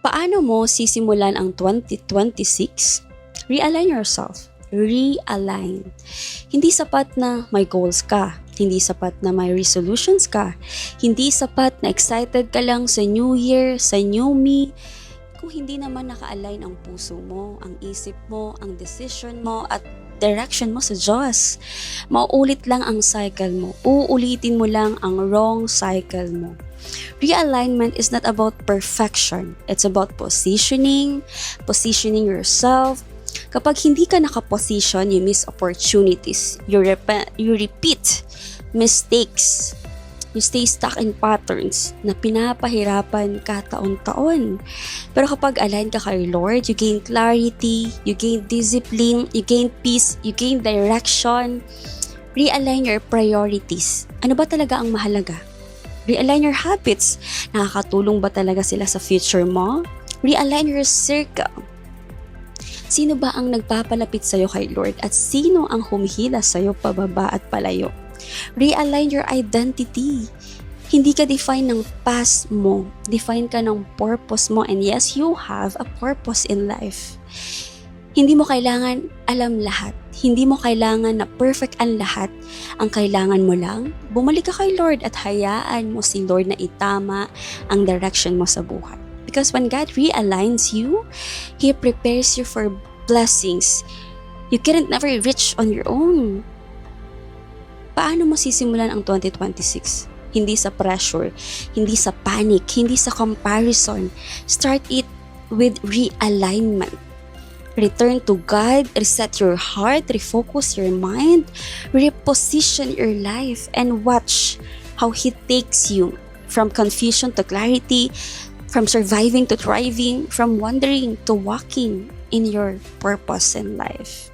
Paano mo sisimulan ang 2026? Realign yourself. Realign. Hindi sapat na may goals ka. Hindi sapat na may resolutions ka. Hindi sapat na excited ka lang sa new year, sa new me. Kung hindi naman naka-align ang puso mo, ang isip mo, ang decision mo, at direction mo sa Diyos, mauulit lang ang cycle mo. Uulitin mo lang ang wrong cycle mo. Realignment is not about perfection. It's about positioning yourself. Kapag hindi ka nakaposition, you miss opportunities. You repeat mistakes. You stay stuck in patterns na pinapahirapan ka taon-taon. Pero kapag align ka kay Lord, you gain clarity, you gain discipline, you gain peace, you gain direction. Realign your priorities. Ano ba talaga ang mahalaga? Realign your habits. Nakakatulong ba talaga sila sa future mo? Realign your circle. Sino ba ang nagpapalapit sa'yo kay Lord at sino ang humihila sa'yo pababa at palayo? Realign your identity. Hindi ka define ng past mo. Define ka ng purpose mo. And yes, you have a purpose in life. Hindi mo kailangan alam lahat. Hindi mo kailangan na perfect ang lahat. Ang kailangan mo lang, bumalik ka kay Lord at hayaan mo si Lord na itama ang direction mo sa buhay. Because when God realigns you, He prepares you for blessings you couldn't never reach on your own. Paano mo sisimulan ang 2026? Hindi sa pressure, hindi sa panic, hindi sa comparison. Start it with realignment. Return to God, reset your heart, refocus your mind, reposition your life, and watch how He takes you from confusion to clarity, from surviving to thriving, from wandering to walking in your purpose in life.